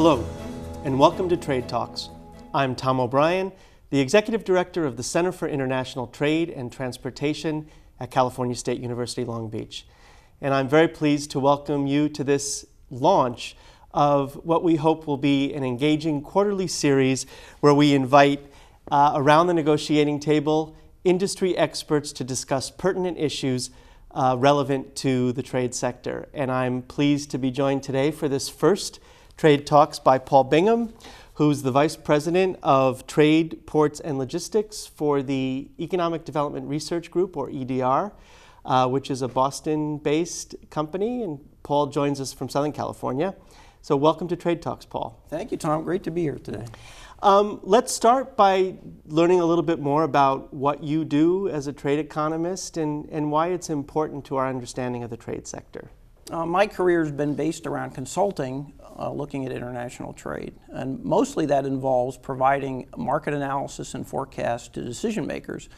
Hello, and welcome to Trade Talks. I'm Tom O'Brien, the Executive Director of the Center for International Trade and Transportation at California State University, Long Beach. And I'm very pleased to welcome you to this launch of what we hope will be an engaging quarterly series where we invite around the negotiating table industry experts to discuss pertinent issues relevant to the trade sector. And I'm pleased to be joined today for this first Trade Talks by Paul Bingham, who's the Vice President of Trade, Ports, and Logistics for the Economic Development Research Group, or EDR, which is a Boston-based company. And Paul joins us from Southern California. So welcome to Trade Talks, Paul. Thank you, Tom. Great to be here today. Let's start by learning a little bit more about what you do as a trade economist and why it's important to our understanding of the trade sector. My career has been based around consulting, looking at international trade. And mostly that involves providing market analysis and forecast to decision makers.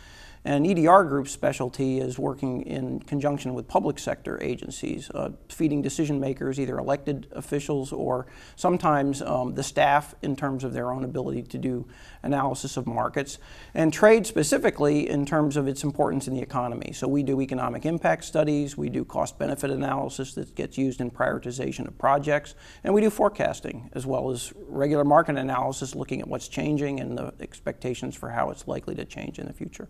And EDR Group's specialty is working in conjunction with public sector agencies, feeding decision makers, either elected officials or sometimes the staff in terms of their own ability to do analysis of markets, and trade specifically in terms of its importance in the economy. So we do economic impact studies, we do cost-benefit analysis that gets used in prioritization of projects, and we do forecasting as well as regular market analysis looking at what's changing and the expectations for how it's likely to change in the future.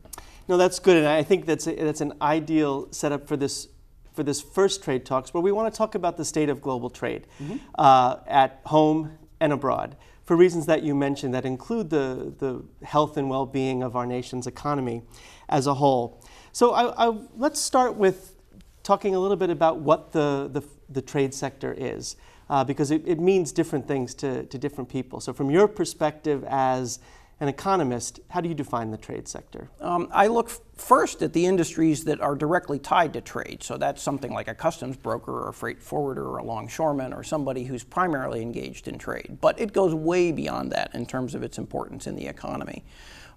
No, that's good, and I think that's an ideal setup for this first Trade Talks, where we want to talk about the state of global trade at home and abroad, for reasons that you mentioned that include the health and well-being of our nation's economy as a whole. So let's start with talking a little bit about what the trade sector is, because it means different things to different people. So from your perspective as an economist, how do you define the trade sector? I look first at the industries that are directly tied to trade. So that's something like a customs broker or a freight forwarder or a longshoreman or somebody who's primarily engaged in trade. But it goes way beyond that in terms of its importance in the economy.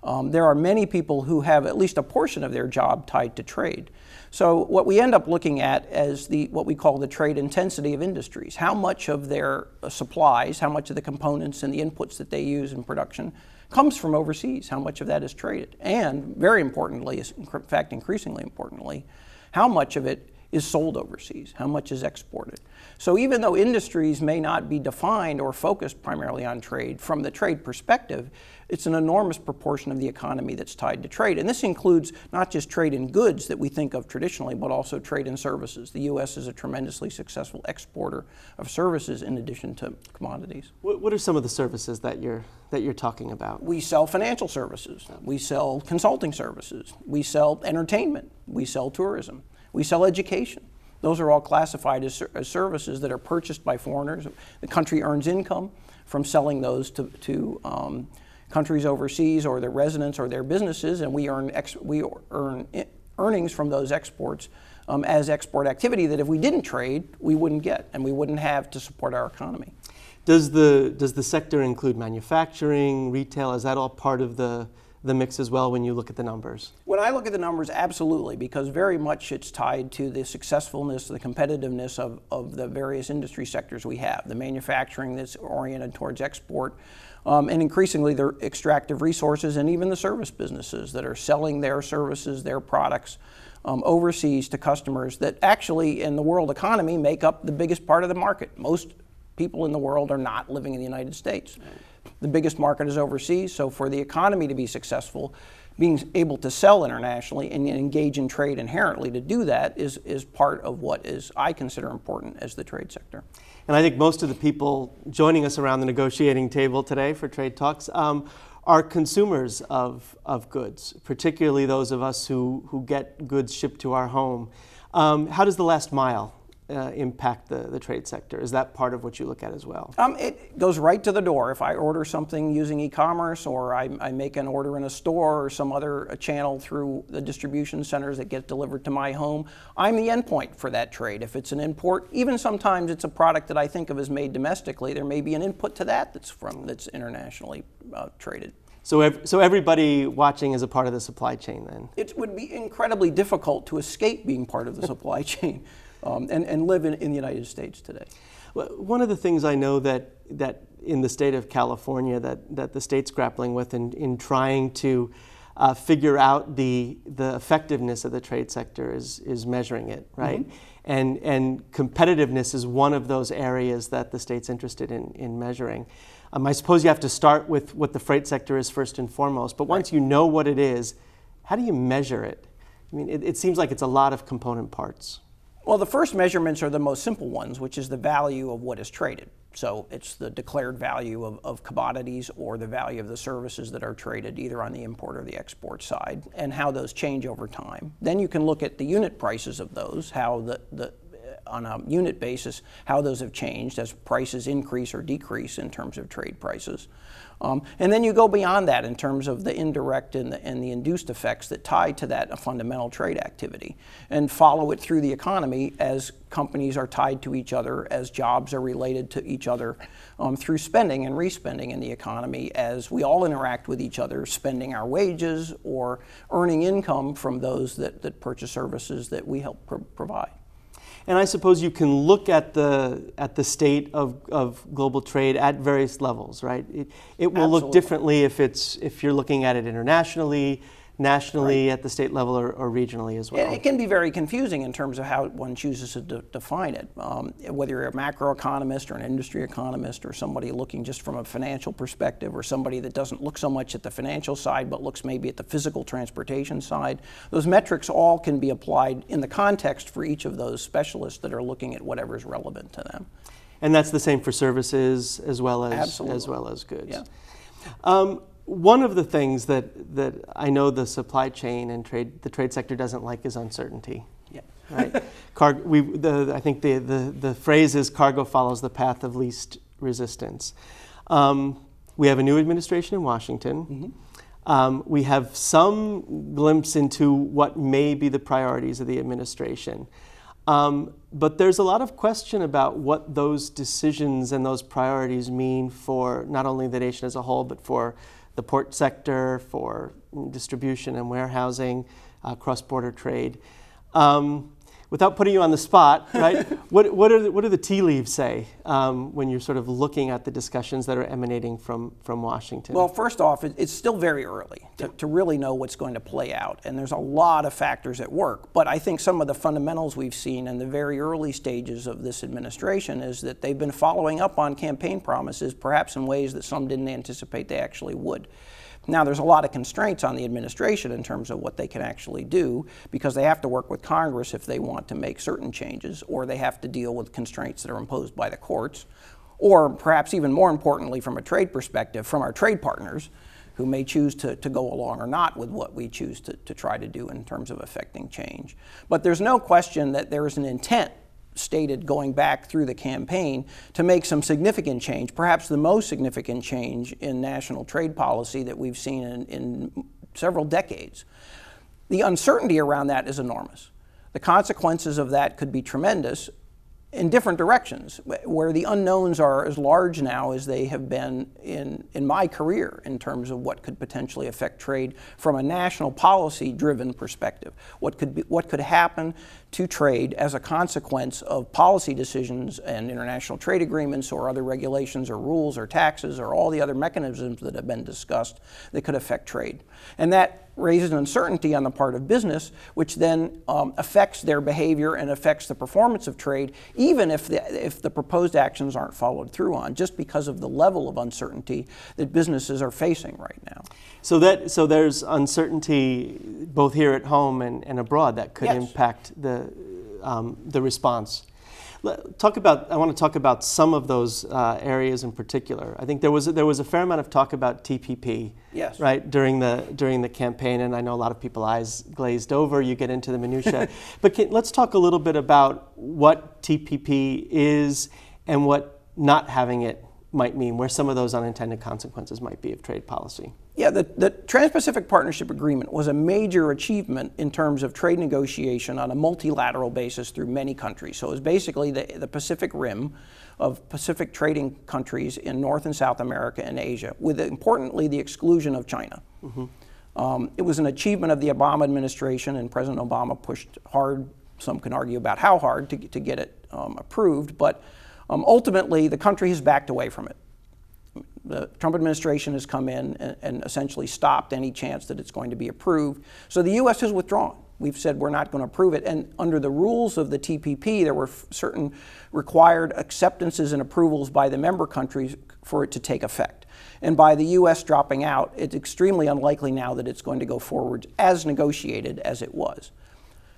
There are many people who have at least a portion of their job tied to trade. So what we end up looking at as what we call the trade intensity of industries. How much of their supplies, how much of the components and the inputs that they use in production comes from overseas, how much of that is traded. And very importantly, in fact increasingly importantly, how much of it is sold overseas, how much is exported. So even though industries may not be defined or focused primarily on trade, from the trade perspective, it's an enormous proportion of the economy that's tied to trade. And this includes not just trade in goods that we think of traditionally, but also trade in services. The U.S. is a tremendously successful exporter of services in addition to commodities. What are some of the services that you're talking about? We sell financial services, we sell consulting services, we sell entertainment, we sell tourism, we sell education. Those are all classified as services that are purchased by foreigners. The country earns income from selling those to countries overseas or their residents or their businesses, and we earn earnings from those exports as export activity that if we didn't trade, we wouldn't get and we wouldn't have to support our economy. Does the sector include manufacturing, retail? Is that all part of the mix as well when you look at the numbers? When I look at the numbers, absolutely, because very much it's tied to the successfulness, the competitiveness of the various industry sectors we have. The manufacturing that's oriented towards export, and increasingly the extractive resources, and even the service businesses that are selling their services, their products overseas to customers that actually in the world economy make up the biggest part of the market. Most people in the world are not living in the United States. The biggest market is overseas, so for the economy to be successful, being able to sell internationally and engage in trade inherently to do that is part of what I consider important as the trade sector. And I think most of the people joining us around the negotiating table today for Trade Talks are consumers of goods, particularly those of us who get goods shipped to our home. How does the last mile impact the trade sector? Is that part of what you look at as well? It goes right to the door. If I order something using e-commerce or I make an order in a store or some other channel through the distribution centers that get delivered to my home, I'm the endpoint for that trade. If it's an import, even sometimes it's a product that I think of as made domestically, there may be an input to that that's internationally traded. So everybody watching is a part of the supply chain then? It would be incredibly difficult to escape being part of the supply chain. And live in the United States today. One of the things I know that in the state of California that the state's grappling with in trying to figure out the effectiveness of the trade sector is measuring it, right? Mm-hmm. And competitiveness is one of those areas that the state's interested in measuring. I suppose you have to start with what the freight sector is first and foremost, but once you know what it is, how do you measure it? I mean, it seems like it's a lot of component parts. Well, the first measurements are the most simple ones, which is the value of what is traded. So it's the declared value of commodities or the value of the services that are traded either on the import or the export side, and how those change over time. Then you can look at the unit prices of those, how on a unit basis, how those have changed as prices increase or decrease in terms of trade prices. And then you go beyond that in terms of the indirect and the induced effects that tie to that fundamental trade activity, and follow it through the economy as companies are tied to each other, as jobs are related to each other, through spending and respending in the economy as we all interact with each other, spending our wages or earning income from those that purchase services that we help provide. And I suppose you can look at the state of global trade at various levels, right? It will look differently if you're looking at it internationally, nationally, at the state level, or regionally as well. It can be very confusing in terms of how one chooses to define it. Whether you're a macroeconomist or an industry economist or somebody looking just from a financial perspective, or somebody that doesn't look so much at the financial side but looks maybe at the physical transportation side, those metrics all can be applied in the context for each of those specialists that are looking at whatever is relevant to them. And that's the same for services as well as goods. Yeah. One of the things that I know the supply chain and the trade sector doesn't like is uncertainty. Yeah. Right. I think the phrase is cargo follows the path of least resistance. We have a new administration in Washington. Mm-hmm. We have some glimpse into what may be the priorities of the administration. But there's a lot of question about what those decisions and those priorities mean for not only the nation as a whole, but for the port sector, for distribution and warehousing, cross-border trade. Without putting you on the spot, right? what do the tea leaves say when you're sort of looking at the discussions that are emanating from Washington? Well, first off, it's still very early to really know what's going to play out, and there's a lot of factors at work. But I think some of the fundamentals we've seen in the very early stages of this administration is that they've been following up on campaign promises, perhaps in ways that some didn't anticipate they actually would. Now, there's a lot of constraints on the administration in terms of what they can actually do, because they have to work with Congress if they want to make certain changes, or they have to deal with constraints that are imposed by the courts, or perhaps even more importantly from a trade perspective, from our trade partners, who may choose to go along or not with what we choose to try to do in terms of affecting change. But there's no question that there is an intent stated going back through the campaign to make some significant change, perhaps the most significant change in national trade policy that we've seen in several decades. The uncertainty around that is enormous. The consequences of that could be tremendous in different directions, where the unknowns are as large now as they have been in my career in terms of what could potentially affect trade from a national policy-driven perspective. What could happen to trade as a consequence of policy decisions and international trade agreements or other regulations or rules or taxes or all the other mechanisms that have been discussed that could affect trade. And that raises an uncertainty on the part of business, which then affects their behavior and affects the performance of trade, even if the proposed actions aren't followed through on, just because of the level of uncertainty that businesses are facing right now. So there's uncertainty both here at home and abroad that could impact the response. I want to talk about some of those areas in particular. I think there was a fair amount of talk about TPP, right, during the campaign, and I know a lot of people's eyes glazed over. You get into the minutia, but let's talk a little bit about what TPP is and what not having it might mean, where some of those unintended consequences might be of trade policy. Yeah, the Trans-Pacific Partnership Agreement was a major achievement in terms of trade negotiation on a multilateral basis through many countries. So it was basically the Pacific Rim of Pacific trading countries in North and South America and Asia, with importantly the exclusion of China. Mm-hmm. It was an achievement of the Obama administration, and President Obama pushed hard, some can argue about how hard, to get it approved, but Ultimately, the country has backed away from it. The Trump administration has come in and essentially stopped any chance that it's going to be approved. So the U.S. has withdrawn. We've said we're not going to approve it. And under the rules of the TPP, there were certain required acceptances and approvals by the member countries for it to take effect. And by the U.S. dropping out, it's extremely unlikely now that it's going to go forward as negotiated as it was.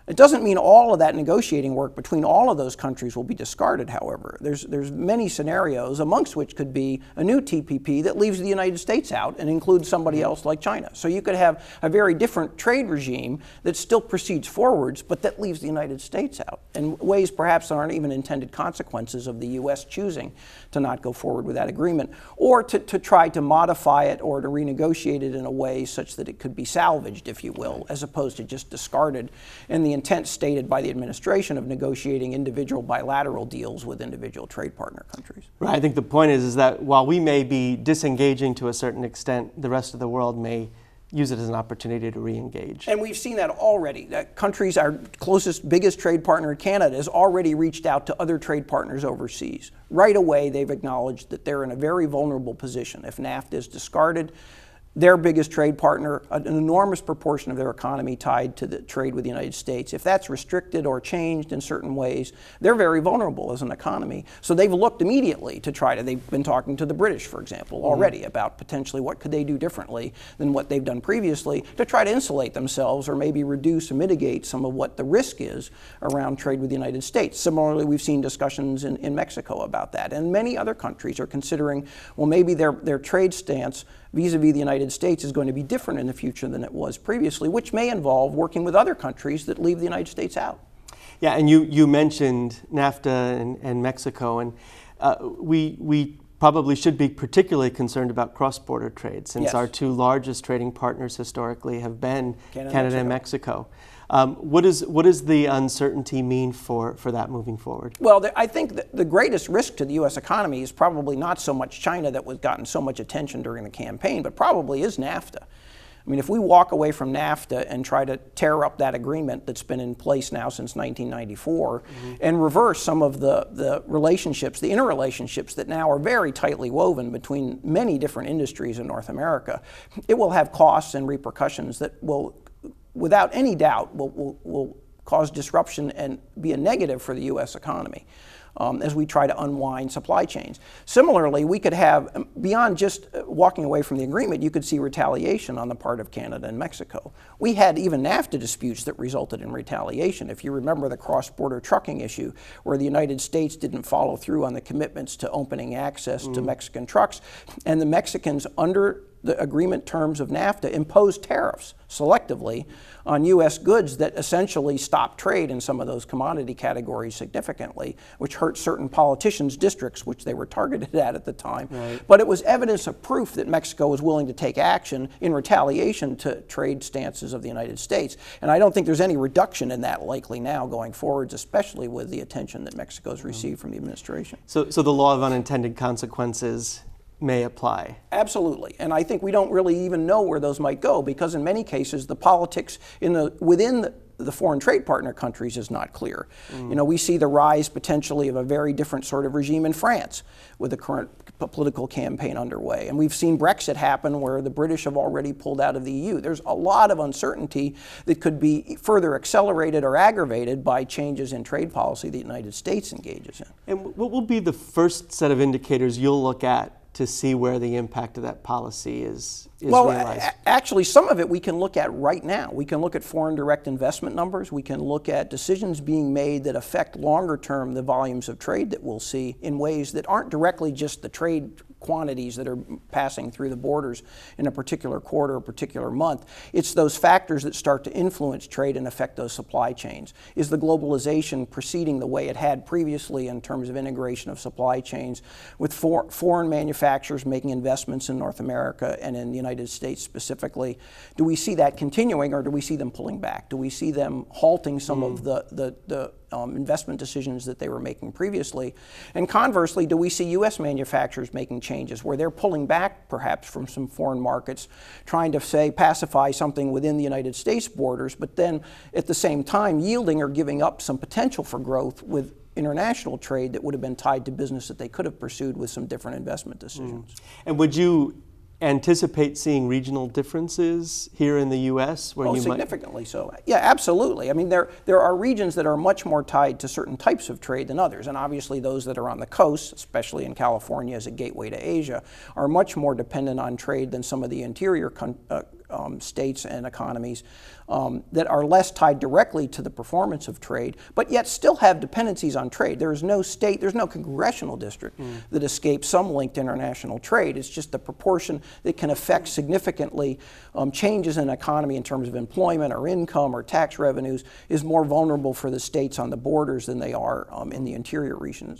It doesn't mean all of that negotiating work between all of those countries will be discarded, however. There's many scenarios, amongst which could be a new TPP that leaves the United States out and includes somebody else like China. So you could have a very different trade regime that still proceeds forwards, but that leaves the United States out in ways perhaps that aren't even intended consequences of the U.S. choosing to not go forward with that agreement, or to try to modify it or to renegotiate it in a way such that it could be salvaged, if you will, as opposed to just discarded in the intent stated by the administration of negotiating individual bilateral deals with individual trade partner countries. Right. I think the point is that while we may be disengaging to a certain extent, the rest of the world may use it as an opportunity to re-engage. And we've seen that already. That countries, our closest, biggest trade partner, Canada, has already reached out to other trade partners overseas. Right away, they've acknowledged that they're in a very vulnerable position. If NAFTA is discarded, their biggest trade partner, an enormous proportion of their economy tied to the trade with the United States, if that's restricted or changed in certain ways, they're very vulnerable as an economy. So they've looked immediately to try to, they've been talking to the British, for example, already about potentially what could they do differently than what they've done previously to try to insulate themselves or maybe reduce and mitigate some of what the risk is around trade with the United States. Similarly, we've seen discussions in Mexico about that. And many other countries are considering, well, maybe their trade stance vis-a-vis the United States is going to be different in the future than it was previously, which may involve working with other countries that leave the United States out. Yeah, and you mentioned NAFTA and Mexico, and we probably should be particularly concerned about cross-border trade, since Yes. our two largest trading partners historically have been Canada and Mexico. What does the uncertainty mean for that moving forward? Well, I think that the greatest risk to the U.S. economy is probably not so much China, that was gotten so much attention during the campaign, but probably is NAFTA. I mean, if we walk away from NAFTA and try to tear up that agreement that's been in place now since 1994 and reverse some of the relationships, the interrelationships that now are very tightly woven between many different industries in North America, it will have costs and repercussions that will, without any doubt, will cause disruption and be a negative for the U.S. economy as we try to unwind supply chains. Similarly, we could have, beyond just walking away from the agreement, you could see retaliation on the part of Canada and Mexico. We had even NAFTA disputes that resulted in retaliation. If you remember the cross-border trucking issue, where the United States didn't follow through on the commitments to opening access to Mexican trucks, and the Mexicans, under the agreement terms of NAFTA, imposed tariffs selectively on U.S. goods that essentially stopped trade in some of those commodity categories significantly, which hurt certain politicians' districts, which they were targeted at the time. Right. But it was evidence of proof that Mexico was willing to take action in retaliation to trade stances of the United States. And I don't think there's any reduction in that likely now going forwards, especially with the attention that Mexico's received from the administration. So the law of unintended consequences may apply. Absolutely, and I think we don't really even know where those might go, because in many cases the politics within the foreign trade partner countries is not clear. You know, we see the rise potentially of a very different sort of regime in France with the current political campaign underway. And we've seen Brexit happen, where the British have already pulled out of the EU. There's a lot of uncertainty that could be further accelerated or aggravated by changes in trade policy the United States engages in. And what will be the first set of indicators you'll look at to see where the impact of that policy is realized? Actually, some of it we can look at right now. We can look at foreign direct investment numbers. We can look at decisions being made that affect longer term the volumes of trade that we'll see in ways that aren't directly just the trade quantities that are passing through the borders in a particular quarter or particular month. It's those factors that start to influence trade and affect those supply chains. Is the globalization proceeding the way it had previously in terms of integration of supply chains, with foreign manufacturers making investments in North America and in the United States specifically? Do we see that continuing, or do we see them pulling back? Do we see them halting some of the investment decisions that they were making previously? And conversely, do we see U.S. manufacturers making changes where they're pulling back perhaps from some foreign markets, trying to, say, pacify something within the United States borders, but then at the same time yielding or giving up some potential for growth with international trade that would have been tied to business that they could have pursued with some different investment decisions. And would you anticipate seeing regional differences here in the U.S. where you significantly so. Yeah, absolutely. I mean, there are regions that are much more tied to certain types of trade than others, and obviously those that are on the coast, especially in California as a gateway to Asia, are much more dependent on trade than some of the interior states and economies that are less tied directly to the performance of trade, but yet still have dependencies on trade. There is no state, there's no congressional district that escapes some link to international trade. It's just the proportion that can affect significantly changes in the economy in terms of employment or income or tax revenues is more vulnerable for the states on the borders than they are in the interior regions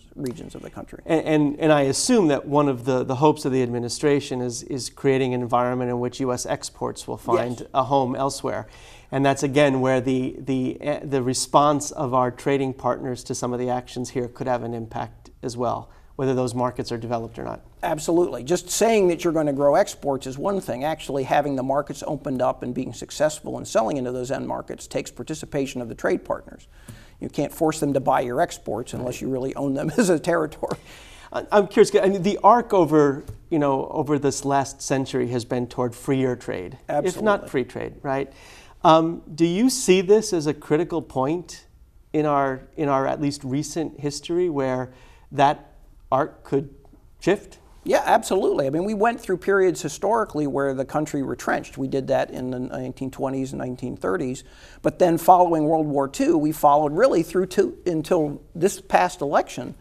of the country. And I assume that one of the hopes of the administration is creating an environment in which U.S. exports will find a home elsewhere. And that's again where the response of our trading partners to some of the actions here could have an impact as well, whether those markets are developed or not. Absolutely. Just saying that you're going to grow exports is one thing. Actually having the markets opened up and being successful in selling into those end markets takes participation of the trade partners. You can't force them to buy your exports unless you really own them as a territory. I'm curious. I mean, the arc over this last century has been toward freer trade, if not free trade, right? Do you see this as a critical point in our at least recent history where that arc could shift? Yeah, absolutely. I mean, we went through periods historically where the country retrenched. We did that in the 1920s and 1930s. But then following World War II, we followed really through until this past election.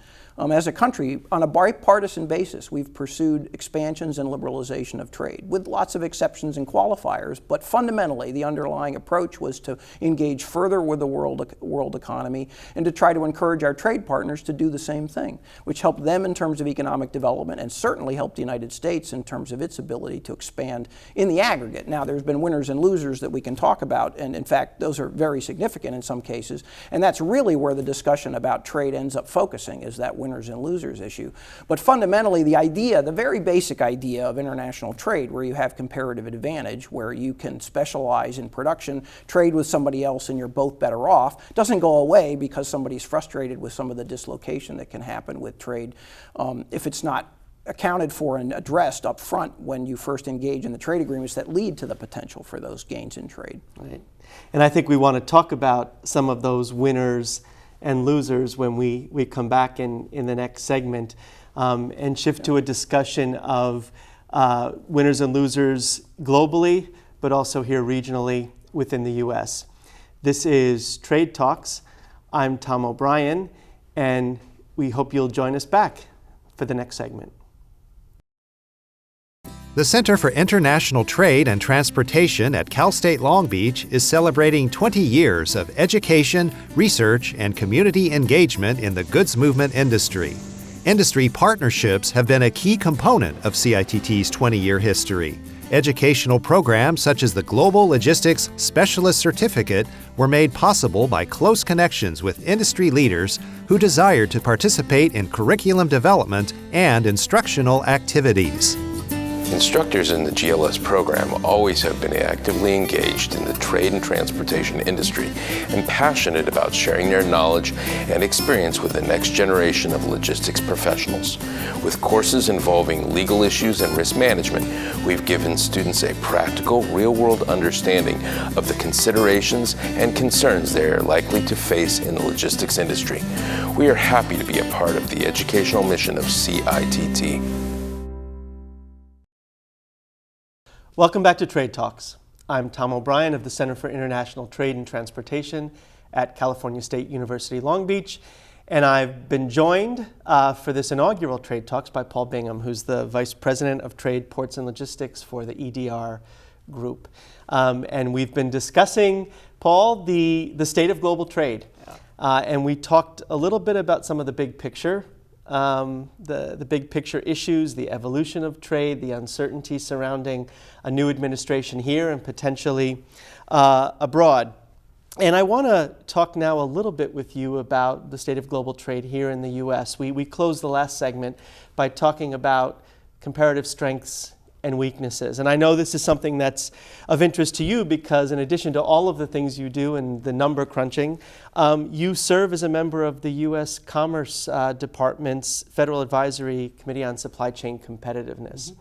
As a country, on a bipartisan basis, we've pursued expansions and liberalization of trade, with lots of exceptions and qualifiers, but fundamentally the underlying approach was to engage further with the world economy and to try to encourage our trade partners to do the same thing, which helped them in terms of economic development and certainly helped the United States in terms of its ability to expand in the aggregate. Now, there's been winners and losers that we can talk about, and in fact, those are very significant in some cases, and that's really where the discussion about trade ends up focusing, is that winners and losers issue. But fundamentally, the idea, the very basic idea of international trade, where you have comparative advantage, where you can specialize in production, trade with somebody else, and you're both better off, doesn't go away because somebody's frustrated with some of the dislocation that can happen with trade if it's not accounted for and addressed up front when you first engage in the trade agreements that lead to the potential for those gains in trade. Right. And I think we want to talk about some of those winners and losers when we come back in the next segment and shift to a discussion of winners and losers globally, but also here regionally within the U.S. This is Trade Talks. I'm Tom O'Brien, and we hope you'll join us back for the next segment. The Center for International Trade and Transportation at Cal State Long Beach is celebrating 20 years of education, research, and community engagement in the goods movement industry. Industry partnerships have been a key component of CITT's 20-year history. Educational programs such as the Global Logistics Specialist Certificate were made possible by close connections with industry leaders who desired to participate in curriculum development and instructional activities. Instructors in the GLS program always have been actively engaged in the trade and transportation industry and passionate about sharing their knowledge and experience with the next generation of logistics professionals. With courses involving legal issues and risk management, we've given students a practical, real-world understanding of the considerations and concerns they are likely to face in the logistics industry. We are happy to be a part of the educational mission of CITT. Welcome back to Trade Talks. I'm Tom O'Brien of the Center for International Trade and Transportation at California State University, Long Beach. And I've been joined for this inaugural Trade Talks by Paul Bingham, who's the Vice President of Trade, Ports and Logistics for the EDR Group. And we've been discussing, Paul, the state of global trade. And we talked a little bit about some of the big picture the big picture issues, the evolution of trade, the uncertainty surrounding a new administration here and potentially abroad. And I want to talk now a little bit with you about the state of global trade here in the U.S. We closed the last segment by talking about comparative strengths and weaknesses. And I know this is something that's of interest to you because in addition to all of the things you do and the number crunching, you serve as a member of the U.S. Commerce Department's Federal Advisory Committee on Supply Chain Competitiveness.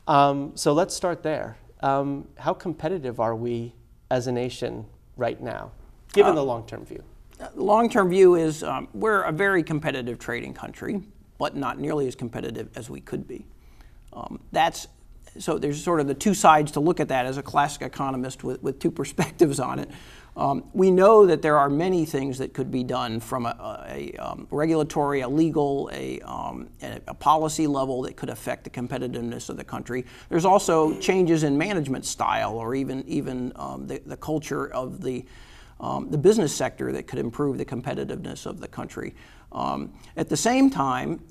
So let's start there. How competitive are we as a nation right now, given the long-term view? The long-term view is we're a very competitive trading country, but not nearly as competitive as we could be. So there's sort of the two sides to look at that as a classic economist with two perspectives on it. We know that there are many things that could be done from a regulatory, a legal, a policy level that could affect the competitiveness of the country. There's also changes in management style or even the culture of the business sector that could improve the competitiveness of the country. At the same time,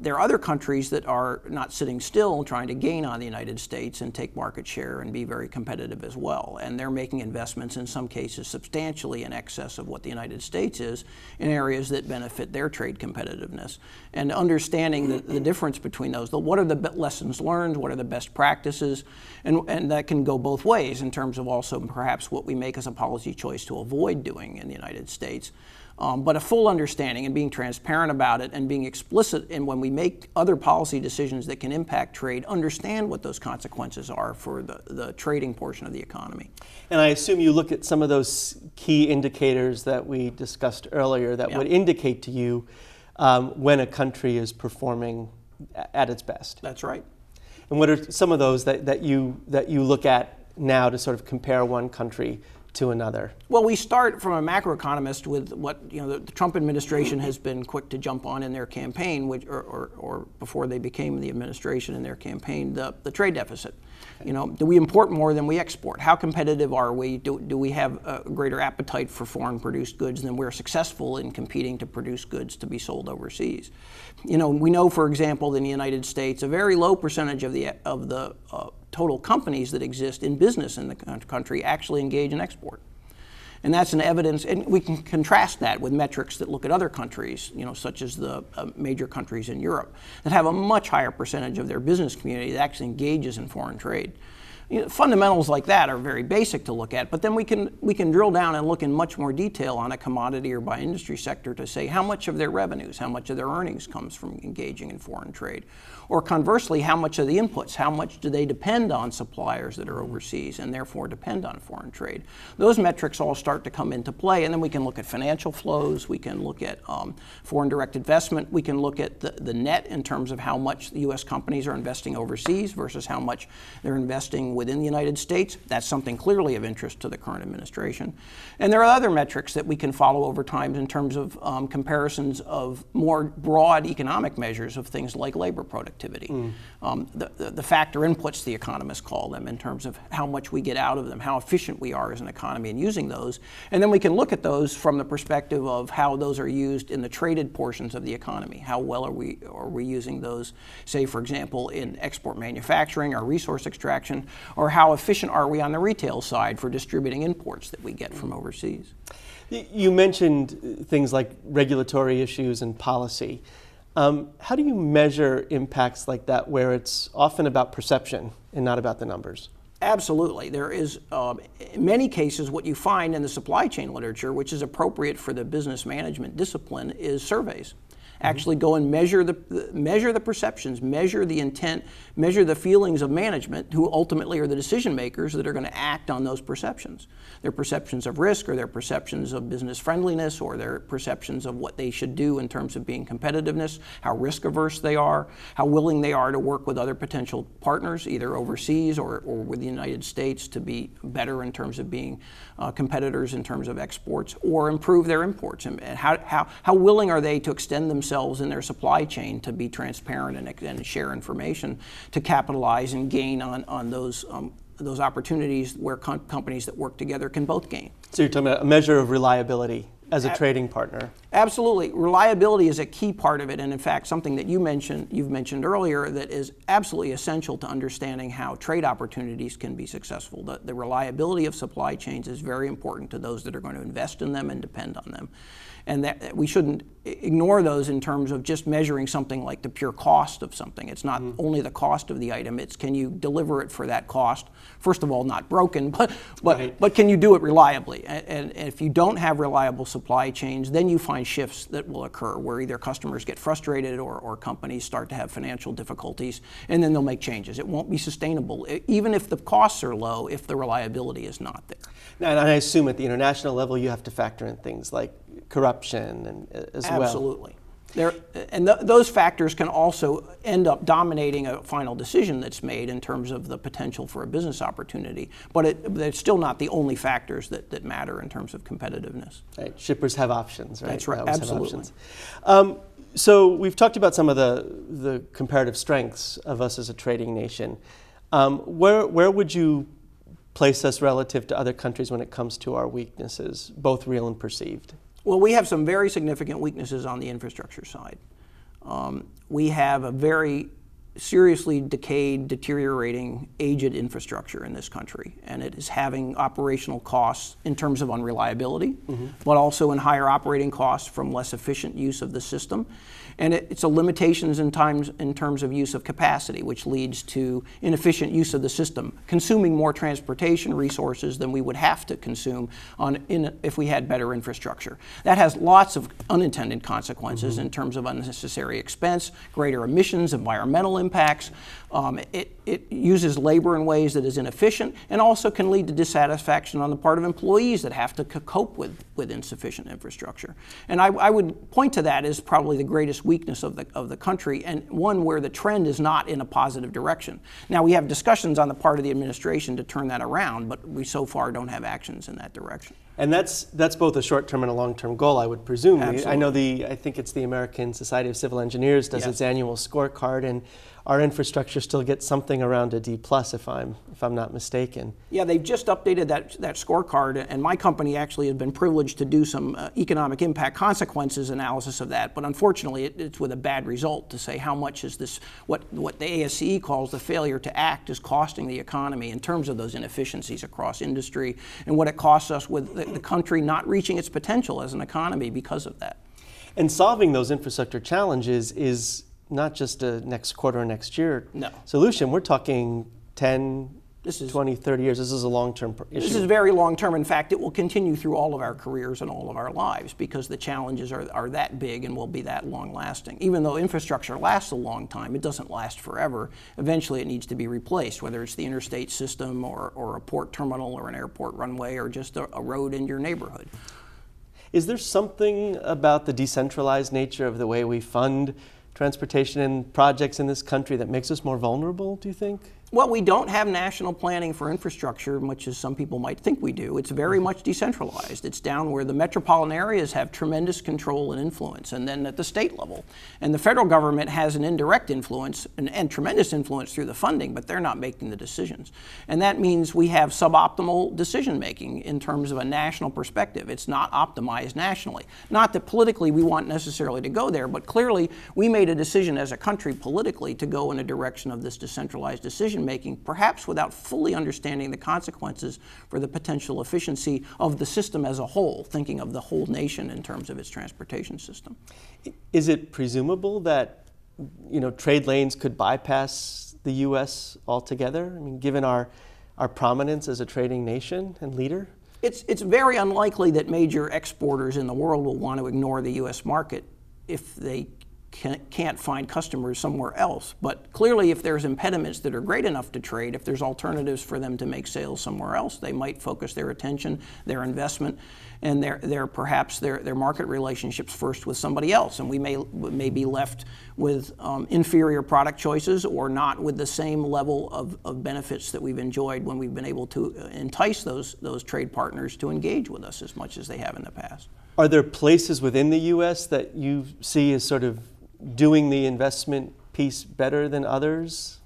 there are other countries that are not sitting still trying to gain on the United States and take market share and be very competitive as well. And they're making investments in some cases substantially in excess of what the United States is in areas that benefit their trade competitiveness. And understanding the difference between those, what are the lessons learned, what are the best practices, and that can go both ways in terms of also perhaps what we make as a policy choice to avoid doing in the United States. But a full understanding and being transparent about it and being explicit in when we make other policy decisions that can impact trade, understand what those consequences are for the trading portion of the economy. And I assume you look at some of those key indicators that we discussed earlier that would indicate to you when a country is performing at its best. That's right. And what are some of those that you look at now to sort of compare one country to another? Well, we start from a macroeconomist with what the Trump administration has been quick to jump on in their campaign, or before they became the administration in their campaign, the trade deficit. Do we import more than we export? How competitive are we? Do we have a greater appetite for foreign-produced goods than we're successful in competing to produce goods to be sold overseas? We know, for example, in the United States, a very low percentage of the total companies that exist in business in the country actually engage in export. And that's an evidence, and we can contrast that with metrics that look at other countries, such as the major countries in Europe, that have a much higher percentage of their business community that actually engages in foreign trade. Fundamentals like that are very basic to look at, but then we can drill down and look in much more detail on a commodity or by industry sector to say how much of their revenues, how much of their earnings comes from engaging in foreign trade. Or conversely, how much of the inputs, how much do they depend on suppliers that are overseas and therefore depend on foreign trade. Those metrics all start to come into play, and then we can look at financial flows, we can look at foreign direct investment, we can look at the net in terms of how much the U.S. companies are investing overseas versus how much they're investing within the United States. That's something clearly of interest to the current administration. And there are other metrics that we can follow over time in terms of comparisons of more broad economic measures of things like labor productivity. The factor inputs, the economists call them, in terms of how much we get out of them, how efficient we are as an economy in using those. And then we can look at those from the perspective of how those are used in the traded portions of the economy. How well are we using those, say, for example, in export manufacturing or resource extraction, or how efficient are we on the retail side for distributing imports that we get from overseas? You mentioned things like regulatory issues and policy. How do you measure impacts like that where it's often about perception and not about the numbers? Absolutely. There is, in many cases, what you find in the supply chain literature, which is appropriate for the business management discipline, is surveys. Actually go and measure the perceptions, measure the intent, measure the feelings of management, who ultimately are the decision makers that are going to act on those perceptions. Their perceptions of risk, or their perceptions of business friendliness, or their perceptions of what they should do in terms of being competitiveness, how risk averse they are, how willing they are to work with other potential partners, either overseas or with the United States, to be better in terms of being competitors in terms of exports, or improve their imports, and how willing are they to extend themselves in their supply chain to be transparent and share information to capitalize and gain on those opportunities where companies that work together can both gain. So you're talking about a measure of reliability as a trading partner. Absolutely. Reliability is a key part of it, and in fact something that you've mentioned earlier that is absolutely essential to understanding how trade opportunities can be successful. The reliability of supply chains is very important to those that are going to invest in them and depend on them. and that we shouldn't ignore those in terms of just measuring something like the pure cost of something. It's not only the cost of the item, it's can you deliver it for that cost? First of all, not broken, but can you do it reliably? And if you don't have reliable supply chains, then you find shifts that will occur where either customers get frustrated or companies start to have financial difficulties, and then they'll make changes. It won't be sustainable, even if the costs are low, if the reliability is not there. And I assume at the international level you have to factor in things like corruption and as well. Absolutely. Those factors can also end up dominating a final decision that's made in terms of the potential for a business opportunity, but it's still not the only factors that matter in terms of competitiveness. Right. Shippers have options, right? That's right, absolutely. So we've talked about some of the comparative strengths of us as a trading nation. Where would you place us relative to other countries when it comes to our weaknesses, both real and perceived? Well, we have some very significant weaknesses on the infrastructure side. We have a very seriously decayed, deteriorating, aged infrastructure in this country, and it is having operational costs in terms of unreliability, but also in higher operating costs from less efficient use of the system. And it's a limitations in terms of use of capacity, which leads to inefficient use of the system, consuming more transportation resources than we would have to consume if we had better infrastructure. That has lots of unintended consequences in terms of unnecessary expense, greater emissions, environmental impacts. It uses labor in ways that is inefficient, and also can lead to dissatisfaction on the part of employees that have to cope with insufficient infrastructure. And I would point to that as probably the greatest weakness of the country, and one where the trend is not in a positive direction. Now, we have discussions on the part of the administration to turn that around, but we so far don't have actions in that direction. And that's both a short-term and a long-term goal, I would presume. Absolutely. I know I think it's the American Society of Civil Engineers does its annual scorecard, and our infrastructure still gets something around a D+, if I'm not mistaken. Yeah, they've just updated that scorecard, and my company actually has been privileged to do some economic impact consequences analysis of that, but unfortunately it's with a bad result to say how much is this, what the ASCE calls the failure to act, is costing the economy in terms of those inefficiencies across industry, and what it costs us with the country not reaching its potential as an economy because of that. And solving those infrastructure challenges is not just a next quarter or next year solution. We're talking 10, 20, 30 years. This is a long-term issue. This is very long-term. In fact, it will continue through all of our careers and all of our lives because the challenges are that big and will be that long-lasting. Even though infrastructure lasts a long time, it doesn't last forever. Eventually, it needs to be replaced, whether it's the interstate system or a port terminal or an airport runway or just a road in your neighborhood. Is there something about the decentralized nature of the way we fund transportation and projects in this country that makes us more vulnerable, do you think? Well, we don't have national planning for infrastructure, much as some people might think we do. It's very much decentralized. It's down where the metropolitan areas have tremendous control and influence, and then at the state level. And the federal government has an indirect influence and tremendous influence through the funding, but they're not making the decisions. And that means we have suboptimal decision making in terms of a national perspective. It's not optimized nationally. Not that politically we want necessarily to go there, but clearly we made a decision as a country politically to go in a direction of this decentralized decision making, perhaps without fully understanding the consequences for the potential efficiency of the system as a whole, thinking of the whole nation in terms of its transportation system. Is it presumable that trade lanes could bypass the U.S. altogether? I mean, given our prominence as a trading nation and leader? It's very unlikely that major exporters in the world will want to ignore the U.S. market if they can't find customers somewhere else. But clearly, if there's impediments that are great enough to trade, if there's alternatives for them to make sales somewhere else, they might focus their attention, their investment, and perhaps their market relationships first with somebody else. And we may be left with inferior product choices or not with the same level of benefits that we've enjoyed when we've been able to entice those trade partners to engage with us as much as they have in the past. Are there places within the U.S. that you see as sort of doing the investment piece better than others?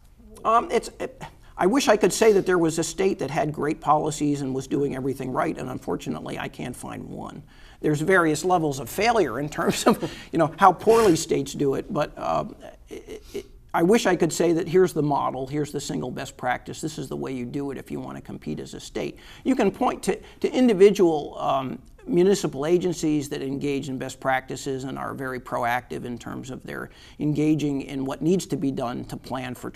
I wish I could say that there was a state that had great policies and was doing everything right, and unfortunately I can't find one. There's various levels of failure in terms of how poorly states do it, but I wish I could say that here's the model, here's the single best practice, this is the way you do it if you want to compete as a state. You can point to individual municipal agencies that engage in best practices and are very proactive in terms of their engaging in what needs to be done to plan for